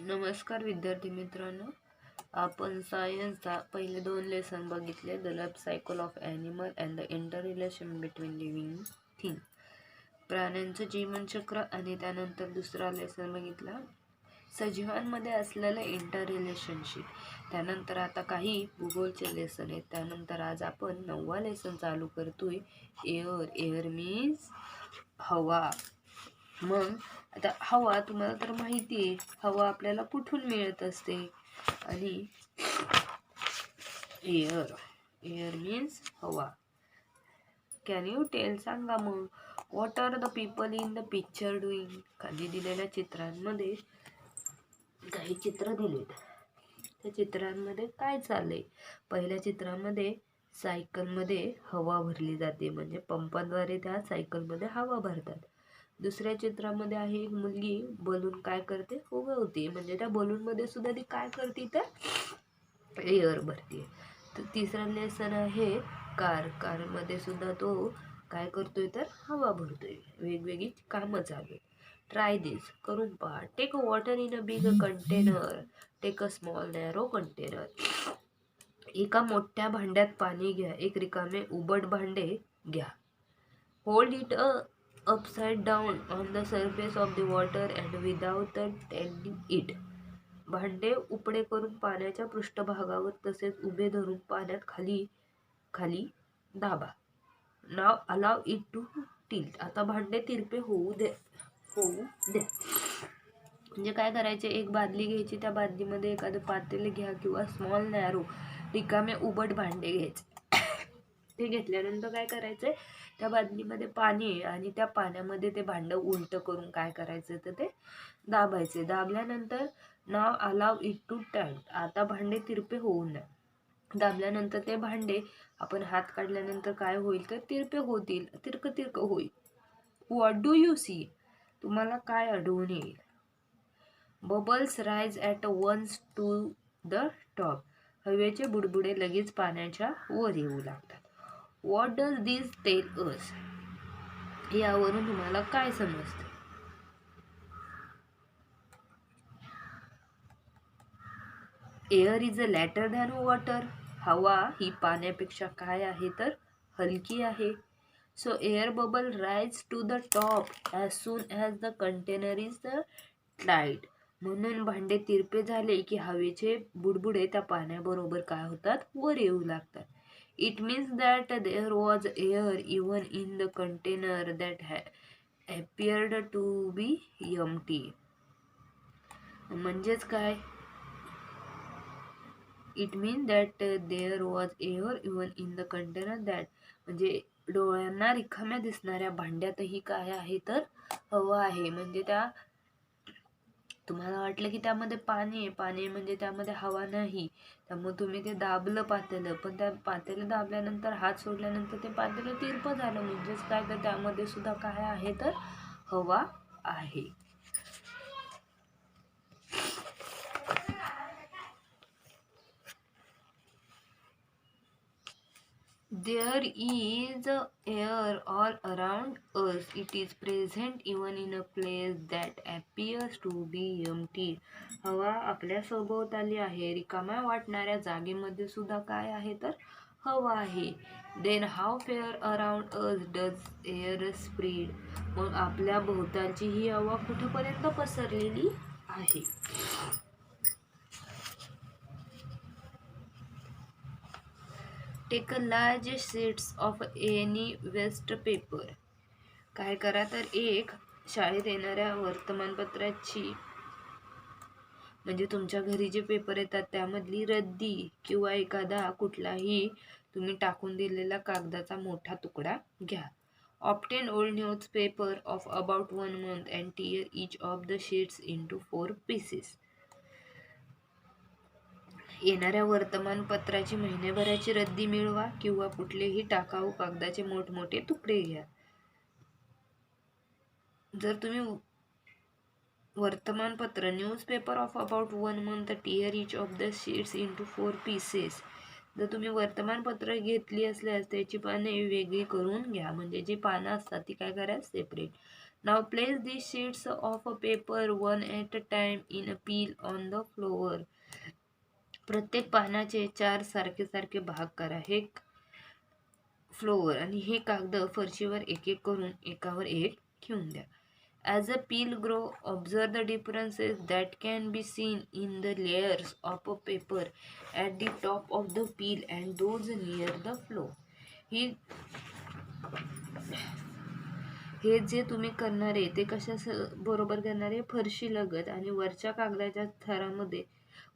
नमस्कार विद्यार्थी मित्रांनो, आपण सायन्सचा पहिले 2 लेसन बघितले, the life cycle of animal and the inter relation between living thing, प्राण्यांचं जीवनचक्र. आणि त्यानंतर दुसरा लेसन बघितला, सजीवांमध्ये असलेलं इंटर रिलेशनशिप. त्यानंतर आता काही भूगोलचे लेसन आहेत. त्यानंतर आज आपण 9वा लेसन चालू करतोय, एअर मीन्स हवा. मग आता हवा तुम्हाला तर माहिती आहे, हवा आपल्याला कुठून मिळत असते. आणि एअर मीन्स हवा. कॅन यू टेल, सांगा मग, what are the people in the picture doing. खाली दिलेल्या चित्रांमध्ये काही चित्र दिलेत, त्या चित्रांमध्ये काय चाललंय. पहिल्या चित्रामध्ये सायकलमध्ये हवा भरली जाते, म्हणजे पंपाद्वारे त्या सायकलमध्ये हवा भरतात. दुसऱ्या चित्रामध्ये आहे एक मुलगी बलून काय करते, उगवते, म्हणजे त्या बलूनमध्ये सुद्धा ती काय करते तर एअर भरते. तर तिसरा लेसन आहे कारमध्ये सुद्धा तो काय करतोय तर हवा भरतोय. वेगवेगळी कामं चालू. ट्राय दिस, करून पहा. Take a water in a big container, take a small narrow container. एका मोठ्या भांड्यात पाणी घ्या, एक रिकामे उबड भांडे घ्या. Hold it upside down on the surface of the water and without turning it. भांडे उपडे करून पाण्याच्या पृष्ठभागावर तसेच उभे धरून पाण्यात खाली खाली दाबा. नाव अलाव इट टू टिल्ट. आता भांडे तिरपे होऊ दे. म्हणजे काय करायचे, एक बादली घ्यायची, त्या बादलीमध्ये एखादं पातेले घ्या किंवा स्मॉल नॅरो रिकामे उबड भांडे घ्यायचे. ते घेतल्यानंतर काय करायचंय, त्या बादलीमध्ये पाणी आहे आणि त्या पाण्यामध्ये ते भांडं उलटं करून काय करायचं तर ते दाबायचे. दाबल्यानंतर नाव अलाव इट टू टाइट. आता भांडे तिरपे होऊ नये. दाबल्यानंतर ते भांडे आपण हात काढल्यानंतर काय होईल तर तिरपे होतील, तिरक होईल. व्हॉट डू यू सी, तुम्हाला काय आढळून येईल. Bubbles rise at once to the top. हवेचे बुडबुडे लगेच पाण्याच्या वर येऊ लागतात. What does this tell us, यावरून तुम्हाला काय समजते. Air is a lighter than water. हवा ही पाण्यापेक्षा काय आहे तर हलकी आहे. So air bubble rise to the top as soon as the container is tight. म्हणून भांडे तिरपे झाले की हवेचे बुडबुडे त्या पाण्याबरोबर काय होतात, वर येऊ लागतात. It means that there was air even in the container that appeared to be empty. म्हणजेच काय, it mean that there was air even in the container that, म्हणजे डोळ्यांना रिकाम्या दिसणाऱ्या भांड्यातही काय आहे तर हवा आहे. म्हणजे त्या तुम्हाला वाटलं की त्यामध्ये पाणी म्हणजे त्यामध्ये हवा नाही, त्यामुळे तुम्ही ते दाबलं पातेलं, पण त्या पातेलं दाबल्यानंतर हात सोडल्यानंतर ते पातेलं तिरपं झालं. म्हणजेच काय तर त्यामध्ये सुद्धा काय आहे तर हवा आहे. There is air all around us. It is present even in a place that appears to be empty. हवा आपल्या सभोवताली आहे, रिकाम्या वाटणाऱ्या जागेमध्ये सुद्धा काय आहे तर हवा आहे. Then how far around us does air spread? मग आपल्या भोवतालची ही हवा कुठेपर्यंत पसरलेली आहे. Take a large sheets of any waste paper. काय करा तर एक शाळेत येणाऱ्या वर्तमानपत्राची, म्हणजे तुमच्या घरी जे पेपर येतात त्यामधली रद्दी किंवा एखादा कुठलाही तुम्ही टाकून दिलेला कागदाचा मोठा तुकडा घ्या. Obtain old newspaper of about 1 month and tear each of the sheets into 4 pieces. येणाऱ्या वर्तमानपत्राची महिन्याभराची रद्दी मिळवा किंवा कुठलेही टाकाऊ कागदाचे मोठमोठे तुकडे घ्या. जर तुम्ही वर्तमानपत्र newspaper of about 1 month tear each of the sheets into 4 pieces, जर तुम्ही वर्तमानपत्र घेतली असल्यास त्याची पाने वेगळी करून घ्या. म्हणजे जी पानं असतात ती काय करा, separate. Now place these sheets of a paper one at a time in a pile on the floor. प्रत्येक पानाचे 4 सारखे सारखे भाग करा. हे फ्लोअर आणि हे कागद फरशीवर एक एक करून एकावर एक ठेवून द्या. As a peel grow, observe the differences that can be seen in the layers of a paper at the top of the peel and those near the floor. हे जे तुम्ही करणार आहे ते कशा बरोबर करणार आहे, फरशी लगत आणि वरच्या कागदाच्या थरामध्ये,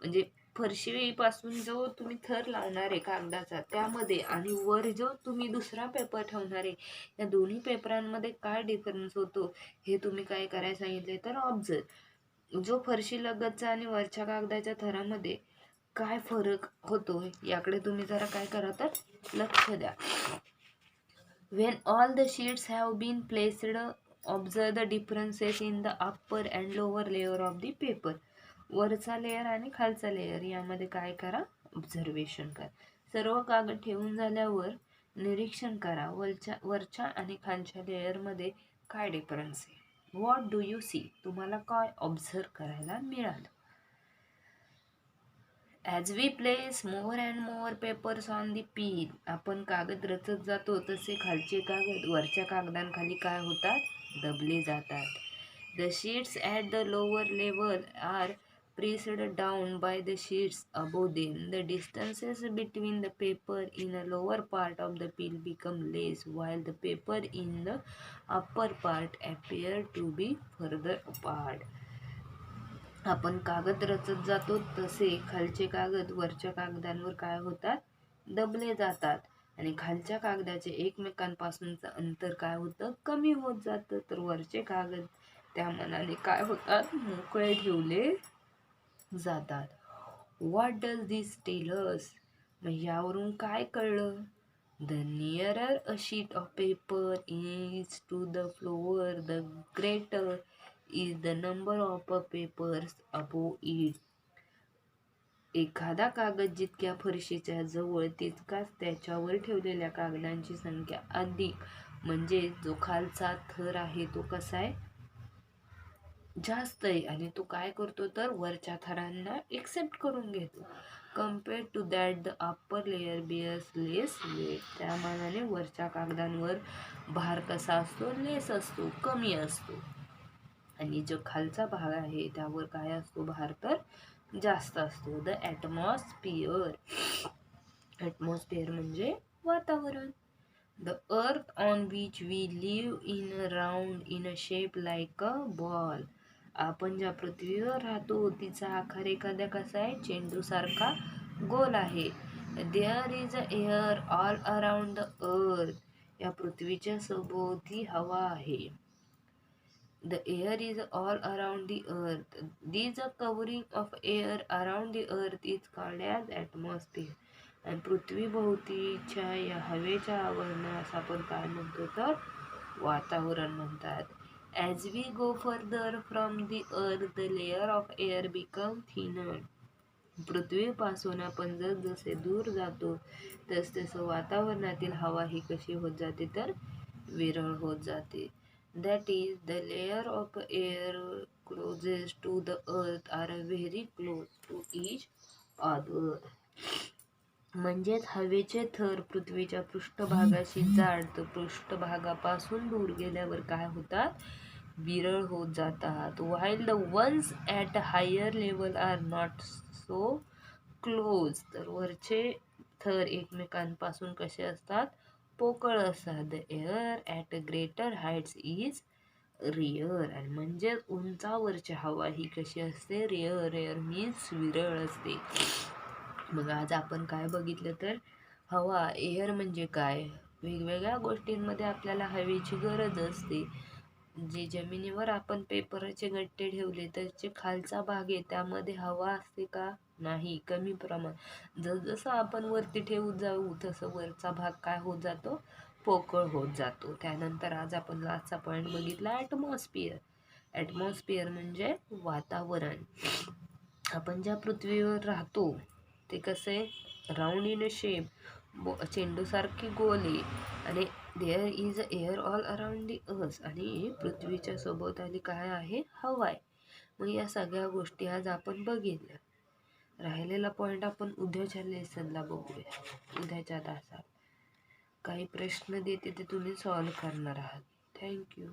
म्हणजे फरशीपासून जो तुम्ही थर लावणार आहे कागदाचा त्यामध्ये आणि वर जो तुम्ही दुसरा पेपर ठेवणार आहे, या दोन्ही पेपरांमध्ये काय डिफरन्स होतो हे तुम्ही काय करायला सांगितले तर ऑब्झर्व. जो फरशी लगतचा आणि वरच्या कागदाच्या थरामध्ये काय फरक होतो याकडे तुम्ही जरा काय करा तर लक्ष द्या. When all the sheets have been placed, observe the differences in the upper and lower layer of the paper. वरचा लेयर आणि खालचा लेयर यामध्ये काय करा, ऑब्झर्वेशन करा. सर्व कागद ठेवून झाल्यावर निरीक्षण करा वरच्या आणि खालच्या लेयरमध्ये काय डिफरन्स आहे. व्हॉट डू यू सी, तुम्हाला काय ऑब्झर्व करायला मिळालं. As we place more and more papers on the peel, आपण कागद रचत जातो तसे खालचे कागद वरच्या कागदांखाली काय होतात, दबले जातात. The sheets at the lower level are pressed down by the sheets above them. The distances between the paper in the lower part of the peel become less, while the paper in the upper part appear to be further apart. आपण कागद रचत जातो तसे खालचे कागद वरच्या कागदांवर काय होतात, दबले जातात आणि खालच्या कागदाचे एकमेकांपासूनचं अंतर काय होतं, कमी होत जातं. तर वरचे कागद त्या मनाने काय होतात, मोकळे ठेवले जातात. What does this tell us, मग यावरून काय कळलं. The nearer a sheet of paper is to the floor the greater is the number of papers above it. एखादा कागद जितक्या फरशीच्या जवळ तितकाच त्याच्यावर ठेवलेल्या कागदांची संख्या अधिक, म्हणजे जो खालचा थर आहे तो कसा आहे, जास्त आहे आणि तो काय करतो तर वरच्या थरांना एक्सेप्ट करून घेतो. Compare to that the upper layer bears less weight, त्या मानाने वरच्या कागदांवर भार कसा असतो, लेस असतो, कमी असतो. आणि जो खालचा भाग आहे त्यावर काय असतो, भार तर जास्त असतो. द ॲटमॉस्फिअर, ॲटमॉस्फिअर म्हणजे वातावरण. The earth on which we live in round in a shape like a ball, आपण ज्या पृथ्वीवर राहतो तिचा आकार एखाद्या कसा आहे, चेंडूसारखा गोल आहे. There is a air all around the earth, या पृथ्वीच्या सभोवती हवा आहे. The air is all around the earth. This covering of air around the earth is called as atmosphere. आणि पृथ्वीभोवतीच्या या हवेच्या आवरणास आपण काय म्हणतो तर वातावरण म्हणतात. As we go further from the earth, the layer of air become thinner. पृथ्वीपासून आपण जसजसे दूर जातो तसतसं वातावरणातील हवा ही कशी होत जाते तर विरळ होत जाते. That is, the layer of air closest to the earth are very close to each other. म्हणजेच हवेचे थर पृथ्वीच्या पृष्ठभागाशी जाड तर पृष्ठभागापासून दूर गेल्यावर काय होतात, विरळ होत जातात. While the ones at higher level are not so close, तर वरचे थर एकमेकांपासून कसे असतात, पोकळ असतात. The air at greater heights is rare, आणि म्हणजे उंचावरची हवा ही कशी असते, रेअर. रेअर मीन्स विरळ असते. मग आज आपण काय बघितलं तर हवा, एअर म्हणजे काय, वेगवेगळ्या गोष्टींमध्ये आपल्याला हवेची गरज असते. जे जमिनीवर आपण पेपराचे गट्टे ठेवले तर जे खालचा भाग आहे त्यामध्ये हवा असते का, नाही, कमी प्रमाण. जसजसं आपण वरती ठेवत जाऊ तसं वरचा भाग काय होत जातो, पोकळ होत जातो. त्यानंतर आज आपण लास्टचा पॉईंट बघितला, ॲटमॉस्फिअर. ॲटमॉस्फिअर म्हणजे वातावरण. आपण ज्या पृथ्वीवर राहतो ते कसं आहे, राऊंड इन अ शेप, चेंडूसारखी गोल आहे आणि there is air all around the earth आणि पृथ्वीच्या सभोवताली काय आहे, हवा आहे. मग या सगळ्या गोष्टी आज आपण बघितल्या. राहिलेला पॉईंट आपण उद्याच्या लेसनला बघूया, उद्याच्या तासात. काही प्रश्न देते ते तुम्ही सॉल्व करणार आहात. थँक्यू.